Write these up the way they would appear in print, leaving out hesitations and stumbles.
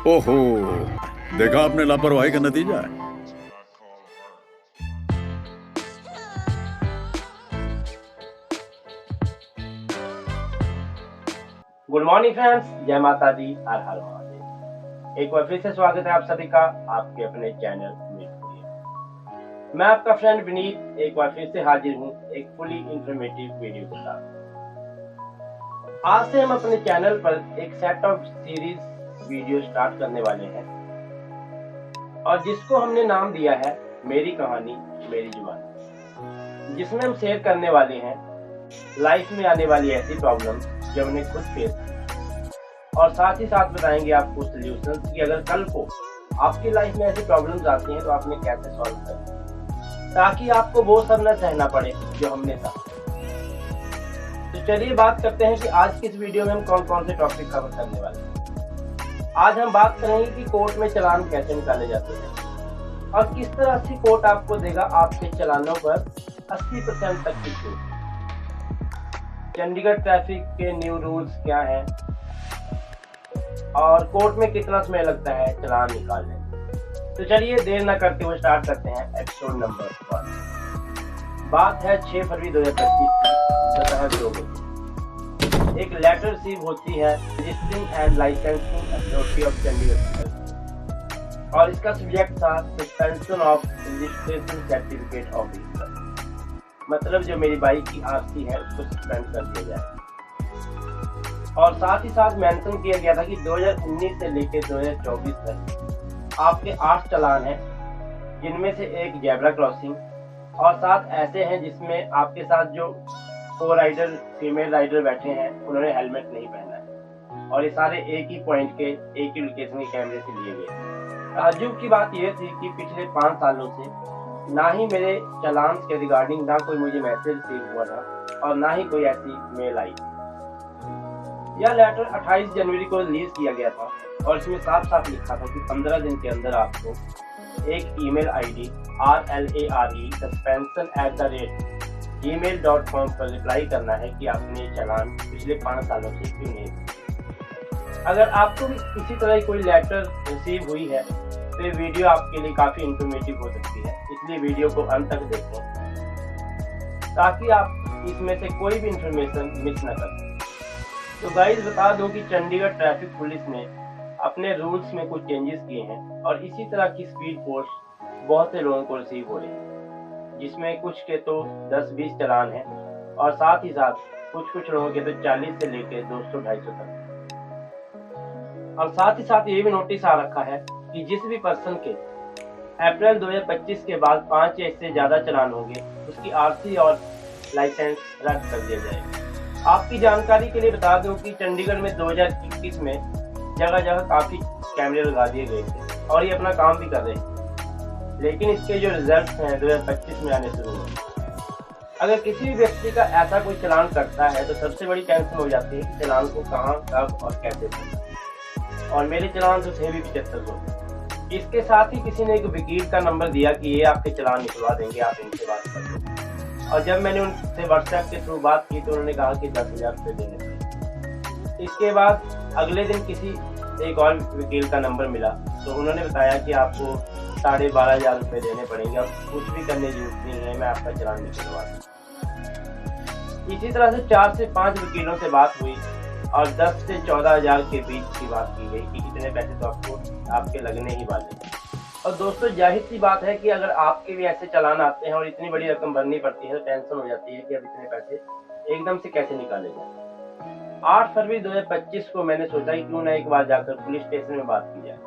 ओहो, देखा आपने लापरवाही का नतीजा है। गुड मॉर्निंग फ्रेंड्स, जय माता दी, हर हर महादेव। एक बार फिर से स्वागत है आप सभी का आपके अपने चैनल में। मैं आपका फ्रेंड विनीत एक बार फिर से हाजिर हूँ एक फुली इंफॉर्मेटिव वीडियो के साथ। आज से हम अपने चैनल पर एक set of series video start करने वाले हैं और जिसको हमने नाम दिया है मेरी कहानी मेरी जुबानी, जिसमें हम शेयर करने वाले हैं लाइफ में आने वाली ऐसी प्रॉब्लम जो हमने खुद फेस की, और साथ ही साथ बताएंगे आपको सॉल्यूशंस कि अगर कल को आपकी लाइफ में ऐसी प्रॉब्लम्स आती हैं तो आपने कैसे सॉल्व करना, ताकि आपको वो सब न सहना पड़े जो हमने सहा। तो चलिए बात करते हैं कि आज की इस वीडियो में हम कौन कौन से टॉपिक कवर करने वाले हैं। आज हम बात करेंगे कि कोर्ट में चालान कैसे निकाले जाते हैं और किस तरह से कोर्ट आपको देगा आपके चालानों पर 80% तक की छूट। चंडीगढ़ ट्रैफिक के न्यू रूल्स क्या हैं और कोर्ट में कितना समय लगता है चालान निकालने। तो चलिए देर न करते हुए स्टार्ट करते हैं एपिसोड नंबर 1। बात है 6 फरवरी 2025 की दोपहर 2 बजे। एक लेटर रिसीव होती है registering and licensing authority of Chandigarh और इसका सब्जेक्ट था suspension of registration certificate officer, मतलब जो मेरी बाइक की आरसी है उसको सस्पेंड कर दिया जाए। और साथ ही साथ मेंशन किया गया था कि 2019 से लेकर 2024 तक आपके 8 चालान हैं, जिनमें से एक जेब्रा क्रॉसिंग और 7 ऐसे हैं जिसमें आपके साथ जो को राइडर फीमेल राइडर बैठे हैं उन्होंने हेलमेट नहीं पहना है, और ये सारे एक ही पॉइंट के एक ही लोकेशन के कैमरे से लिए गए। ताज्जुब की बात यह थी कि पिछले 5 सालों से ना ही मेरे चालान के रिगार्डिंग ना कोई मुझे मैसेज रिसीव हुआ था और ना ही कोई ऐसी मेल आई। यह लेटर 28 जनवरी को रिलीज किया गया था और इसमें साफ साफ लिखा था कि 15 दिन के अंदर आपको एक ईमेल आईडी RLARE suspension@gmail.com पर रिप्लाई करना है कि आपने चालान पिछले 5 सालों से क्यों नहीं। अगर आपको भी इसी तरह कोई लेटर रिसीव हुई है तो ये वीडियो आपके लिए काफी इंफॉर्मेटिव हो सकती है, इसलिए वीडियो को अंत तक देखें ताकि आप इसमें से कोई भी इंफॉर्मेशन मिस न कर सकें। तो गाइस बता दो कि चंडीगढ़ ट्रैफिक पुलिस ने अपने रूल्स में कुछ चेंजेस किए हैं और इसी तरह की स्पीड फोर्स बहुत से लोगों को रिसीव हो रही है, जिसमें कुछ के तो 10-20 चालान हैं और साथ ही साथ कुछ लोगों के तो 40 से लेकर 200-250 तक। और साथ ही साथ ये भी नोटिस आ रखा है कि जिस भी पर्सन के अप्रैल 2025 के बाद 5 या इससे ज्यादा चालान होंगे उसकी आरसी और लाइसेंस रद्द कर दिया जाएगा। आपकी जानकारी के लिए बता दूं कि चंडीगढ़ में 2021 में जगह जगह काफी कैमरे लगा दिए गए थे और ये अपना काम भी कर रहे हैं, लेकिन इसके जो रिजल्ट हैं 2025 में आने शुरू हुए। अगर किसी भी व्यक्ति का ऐसा कोई चालान करता है तो सबसे बड़ी टेंशन हो जाती है कि चालान को कहाँ, कब और कैसे भरना, और मेरे चालान तो थे भी 7500। इसके साथ ही किसी ने एक वकील का नंबर दिया कि ये आपके चालान निकलवा देंगे, आप इनसे बात कर लो। और जब मैंने उनसे व्हाट्सएप के थ्रू बात की तो उन्होंने कहा कि 10,000 रुपये देने पड़ेंगे। इसके बाद अगले दिन किसी एक और वकील का नंबर मिला तो उन्होंने बताया कि आपको 12,500 रुपये देने पड़ेंगे, अब कुछ भी करने की जरूरत नहीं है, मैं आपका चालान निकलवा दूँ। इसी तरह से 4 से 5 वकीलों से बात हुई और 10 से 14,000 के बीच की बात की गई कि इतने पैसे तो आपके लगने ही वाले हैं। और दोस्तों जाहिर सी बात है कि अगर आपके भी ऐसे चालान आते हैं और इतनी बड़ी रकम भरनी पड़ती है तो टेंशन हो जाती है कि अब इतने पैसे एकदम से कैसे निकाले जाए। 8 फरवरी 2025 को मैंने सोचा कि क्यों ना एक बार जाकर पुलिस स्टेशन में बात की जाए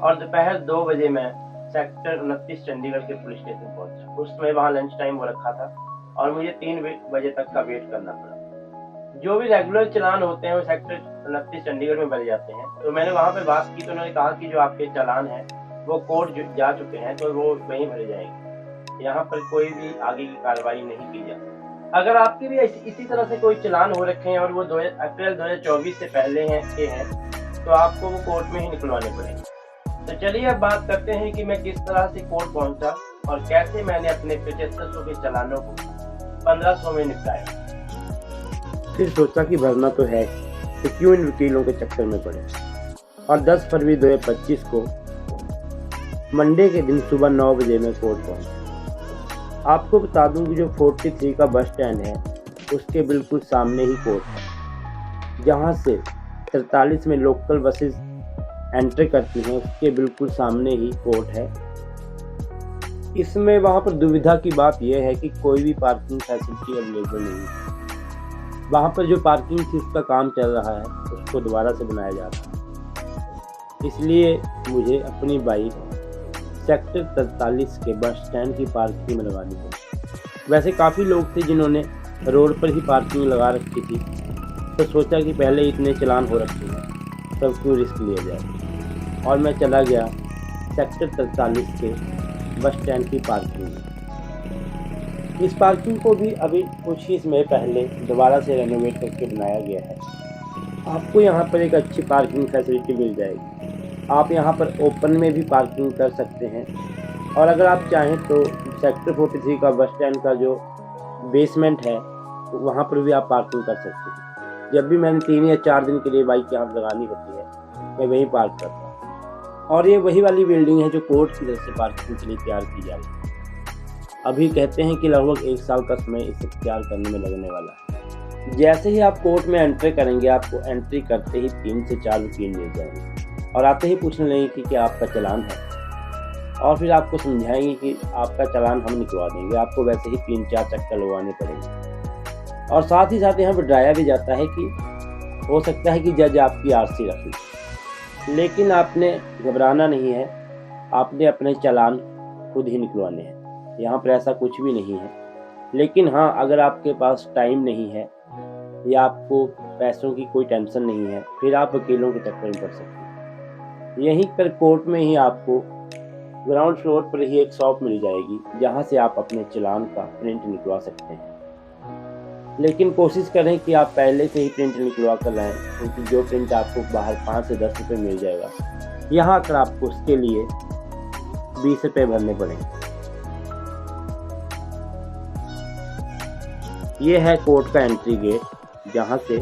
और दोपहर 2 बजे मैं सेक्टर 29 चंडीगढ़ के पुलिस स्टेशन पहुंचा। उस समय वहाँ लंच टाइम हो रखा था और मुझे 3 बजे तक का वेट करना पड़ा। जो भी रेगुलर चालान होते हैं वो सेक्टर 29 चंडीगढ़ में भरे जाते हैं। तो मैंने वहाँ पे बात की तो उन्होंने कहा कि जो आपके चालान हैं वो कोर्ट जा चुके हैं तो वो वहीं भरे जाएंगे, यहाँ पर कोई भी आगे की कार्रवाई नहीं की जाती। अगर आपके भी इसी तरह से कोई चालान हो रखे हैं और वो अप्रैल 2024 से पहले हैं तो आपको वो कोर्ट में ही निकलवाने पड़ेंगे। तो चलिए अब बात करते हैं कि मैं किस तरह से कोर्ट पहुंचा और कैसे मैंने अपने 7500 के चालानों को 1500 में निपटाया। फिर सोचा कि भरना तो है तो क्यों इन वकीलों के चक्कर में पड़े। और 10 फरवरी 2025 को मंडे के दिन सुबह 9 बजे मैं कोर्ट पहुंचा। आपको बता दूं कि जो 43 का बस स्टैंड है उसके बिल्कुल सामने ही कोर्ट है। जहां से 43 में लोकल बसेस एंटर करती हैं उसके बिल्कुल सामने ही कोर्ट है। इसमें वहां पर दुविधा की बात यह है कि कोई भी पार्किंग फैसिलिटी अवेलेबल नहीं है। वहां पर जो पार्किंग थी उसका काम चल रहा है, उसको दोबारा से बनाया जा रहा है। इसलिए मुझे अपनी बाइक सेक्टर 43 के बस स्टैंड की पार्किंग में लगानी पड़ी। वैसे काफ़ी लोग थे जिन्होंने रोड पर ही पार्किंग लगा रखी थी, तो सोचा कि पहले इतने चालान हो रखे हैं तब क्यों रिस्क लिया जाए, और मैं चला गया सेक्टर 43 के बस स्टैंड की पार्किंग में। इस पार्किंग को भी अभी कुछ ही समय पहले दोबारा से रेनोवेट करके बनाया गया है। आपको यहाँ पर एक अच्छी पार्किंग फैसिलिटी मिल जाएगी। आप यहाँ पर ओपन में भी पार्किंग कर सकते हैं, और अगर आप चाहें तो सेक्टर 43 का बस स्टैंड का जो बेसमेंट है वहाँ पर भी आप पार्किंग कर सकते हैं। जब भी मैंने 3 या 4 दिन के लिए बाइक यहाँ लगानी होती है मैं वहीं पार्क करता हूँ। और ये वही वाली बिल्डिंग है जो कोर्ट की तरफ से पार्किंग के लिए तैयार की जा रही है। अभी कहते हैं कि लगभग 1 साल का समय इसे तैयार करने में लगने वाला है। जैसे ही आप कोर्ट में एंट्री करेंगे आपको एंट्री करते ही 3 से 4 वकील मिल जाएंगे और आते ही पूछने लगेंगे कि क्या आपका चालान है, और फिर आपको समझाएंगे कि आपका चालान हम निकलवा देंगे। आपको वैसे ही 3-4 चक्कर लगवाने पड़ेंगे। और साथ ही साथ यहाँ पर डराया भी जाता है कि हो सकता है कि जज आपकी आरसी रख ले, लेकिन आपने घबराना नहीं है। आपने अपने चालान खुद ही निकलवाने हैं। यहाँ पर ऐसा कुछ भी नहीं है। लेकिन हाँ, अगर आपके पास टाइम नहीं है या आपको पैसों की कोई टेंशन नहीं है, फिर आप वकीलों के चक्कर में पड़ सकते हैं। यहीं पर कोर्ट में ही आपको ग्राउंड फ्लोर पर ही एक शॉप मिल जाएगी जहाँ से आप अपने चालान का प्रिंट निकलवा सकते हैं। लेकिन कोशिश करें कि आप पहले से ही प्रिंट निकलवा कर लाएं, क्योंकि जो प्रिंट आपको बाहर 5 से 10 रुपये मिल जाएगा, यहाँ आकर आपको उसके लिए 20 रुपये भरने पड़ेंगे। ये है कोर्ट का एंट्री गेट जहाँ से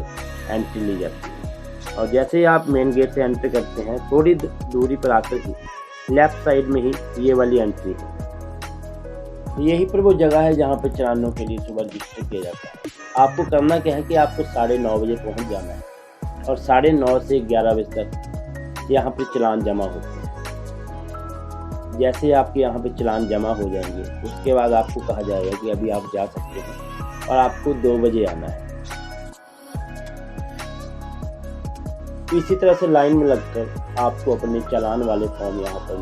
एंट्री ली जाती है। और जैसे ही आप मेन गेट से एंट्री करते हैं थोड़ी दूरी पर आकर ही लेफ्ट साइड में ही ये वाली एंट्री है। यहीं पर वो जगह है जहाँ पर चालानों के लिए सुबह रजिस्टर किया जाता है। आपको करना क्या है कि आपको 9:30 बजे पहुँच जाना है, और 9:30 से 11 बजे तक यहाँ पर चालान जमा होते हैं। जैसे आपके यहाँ पे चालान जमा हो जाएंगे उसके बाद आपको कहा जाएगा कि अभी आप जा सकते हैं, और आपको 2 बजे आना है। इसी तरह से लाइन में लगकर आपको अपने चालान वाले फॉर्म यहाँ पर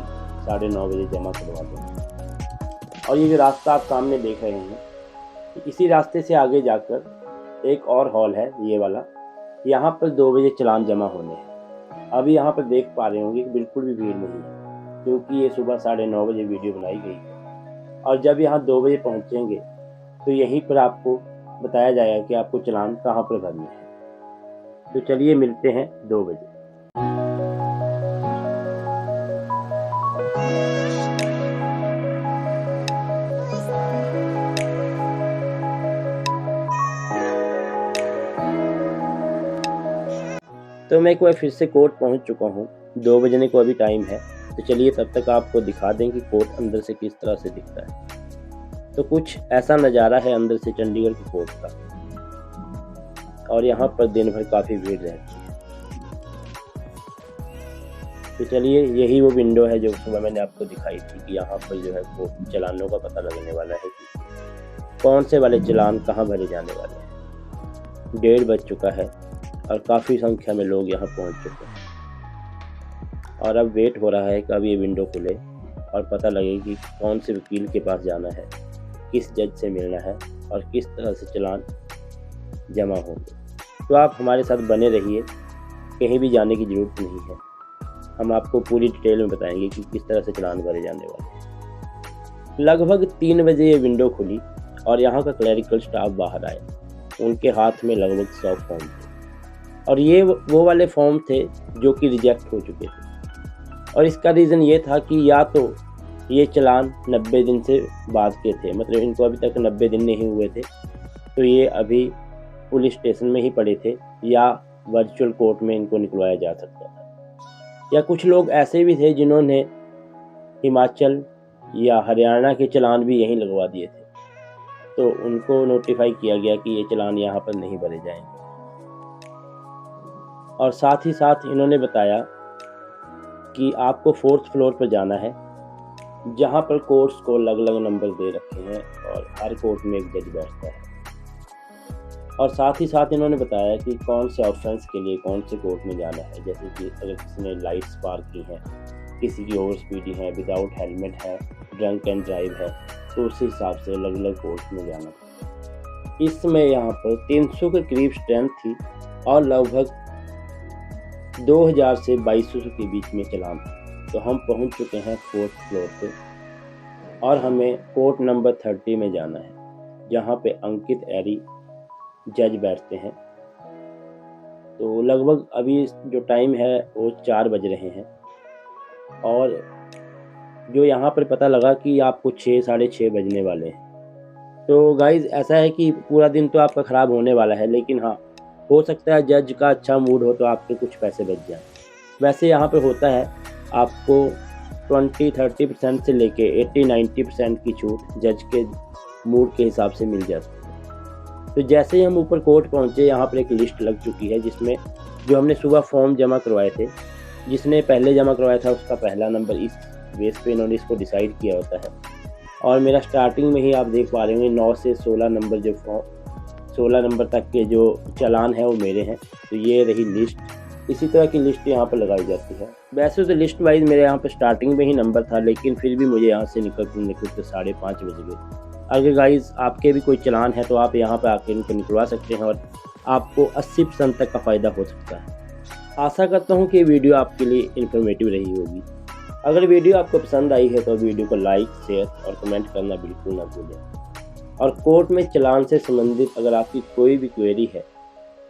9:30 बजे जमा करवा देंगे। और ये जो रास्ता आप सामने देख रहे हैं, इसी रास्ते से आगे जाकर एक और हॉल है ये वाला, यहाँ पर 2 बजे चालान जमा होने हैं। अभी यहाँ पर देख पा रहे होंगे कि बिल्कुल भी भीड़ नहीं है, क्योंकि ये सुबह 9:30 बजे वीडियो बनाई गई है। और जब यहाँ 2 बजे पहुँचेंगे तो यहीं पर आपको बताया जाएगा कि आपको चालान कहाँ पर भरना है। तो चलिए मिलते हैं 2 बजे। तो मैं एक बार फिर से कोर्ट पहुंच चुका हूं। 2 बजने को अभी टाइम है, तो चलिए तब तक आपको दिखा दें कि कोर्ट अंदर से किस तरह से दिखता है। तो कुछ ऐसा नज़ारा है अंदर से चंडीगढ़ के कोर्ट का, और यहाँ पर दिन भर काफ़ी भीड़ रहती है। तो चलिए यही वो विंडो है जो सुबह मैंने आपको दिखाई थी कि यहाँ पर जो है वो चालानों का पता लगने वाला है कि कौन से वाले चालान कहाँ भरे जाने वाले हैं। 1:30 बज चुका है और काफ़ी संख्या में लोग यहाँ पहुँच चुके हैं, और अब वेट हो रहा है कि अब ये विंडो खुले और पता लगे कि कौन से वकील के पास जाना है, किस जज से मिलना है और किस तरह से चालान जमा होंगे। तो आप हमारे साथ बने रहिए, कहीं भी जाने की ज़रूरत नहीं है। हम आपको पूरी डिटेल में बताएंगे कि किस तरह से चालान भरे जाने वाले हैं। लगभग 3 बजे ये विंडो खुली और यहाँ का क्लरिकल स्टाफ बाहर आया। उनके हाथ में लगभग 100 फॉर्म थे, और ये वो वाले फॉर्म थे जो कि रिजेक्ट हो चुके थे। और इसका रीज़न ये था कि या तो ये चालान 90 दिन से बाद के थे, मतलब इनको अभी तक 90 दिन नहीं हुए थे, तो ये अभी पुलिस स्टेशन में ही पड़े थे, या वर्चुअल कोर्ट में इनको निकलवाया जा सकता था। या कुछ लोग ऐसे भी थे जिन्होंने हिमाचल या हरियाणा के चालान भी यहीं लगवा दिए थे, तो उनको नोटिफाई किया गया कि ये चालान यहाँ पर नहीं भरे जाएंगे। और साथ ही साथ इन्होंने बताया कि आपको 4th फ्लोर पर जाना है, जहाँ पर कोर्ट्स को अलग अलग नंबर दे रखे हैं और हर कोर्ट में एक जज बैठता है। और साथ ही साथ इन्होंने बताया कि कौन से ऑफेंस के लिए कौन से कोर्ट में जाना है, जैसे कि अगर किसी ने लाइट्स पार की हैं, किसी की ओवर स्पीडिंग है, विदाउट हेलमेट है, ड्रंक एंड ड्राइव है, तो उस हिसाब से अलग अलग कोर्ट में जाना था। इस समय यहाँ पर 300 के करीब स्ट्रेंथ थी और लगभग 2000 से 2200 के बीच में चालान था। तो हम पहुँच चुके हैं 4th फ्लोर पे और हमें कोर्ट नंबर 30 में जाना है, जहाँ पे अंकित एरी जज बैठते हैं। तो लगभग अभी जो टाइम है वो 4 बज रहे हैं और जो यहाँ पर पता लगा कि आपको 6 साढ़े 6 बजने वाले हैं। तो गाइज़ ऐसा है कि पूरा दिन तो आपका ख़राब होने वाला है, लेकिन हाँ, हो सकता है जज का अच्छा मूड हो तो आपके कुछ पैसे बच जाएँ। वैसे यहाँ पे होता है आपको 20-30% से लेके 80-90% की छूट जज के मूड के हिसाब से मिल जाती है। तो जैसे ही हम ऊपर कोर्ट पहुँचे, यहाँ पर एक लिस्ट लग चुकी है जिसमें जो हमने सुबह फॉर्म जमा करवाए थे, जिसने पहले जमा करवाया था उसका पहला नंबर, इस बेस पे इन्होंने इसको डिसाइड किया होता है। और मेरा स्टार्टिंग में ही आप देख पा रहे होंगे 9 से 16 नंबर जो 16 नंबर तक के जो चालान है वो मेरे हैं। तो ये रही लिस्ट, इसी तरह की लिस्ट यहाँ पर लगाई जाती है। वैसे तो लिस्ट वाइज मेरे यहाँ पर स्टार्टिंग में ही नंबर था, लेकिन फिर भी मुझे यहाँ से निकलते 5:30 बज गए। अगर गाइज आपके भी कोई चालान है तो आप यहाँ पर आकर इनको निकलवा सकते हैं और आपको 80% तक का फ़ायदा हो सकता है। आशा करता हूँ कि वीडियो आपके लिए इन्फॉर्मेटिव रही होगी। अगर वीडियो आपको पसंद आई है तो वीडियो को लाइक, शेयर और कमेंट करना बिल्कुल ना भूलें। और कोर्ट में चालान से संबंधित अगर आपकी कोई भी क्वेरी है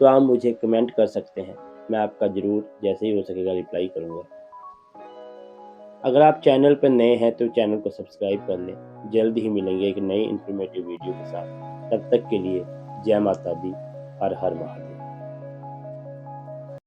तो आप मुझे कमेंट कर सकते हैं, मैं आपका ज़रूर जैसे ही हो सकेगा रिप्लाई करूँगा। अगर आप चैनल पर नए हैं तो चैनल को सब्सक्राइब कर लें। जल्द ही मिलेंगे एक नई इन्फॉर्मेटिव वीडियो के साथ। तब तक के लिए जय माता दी, हर हर महादेव।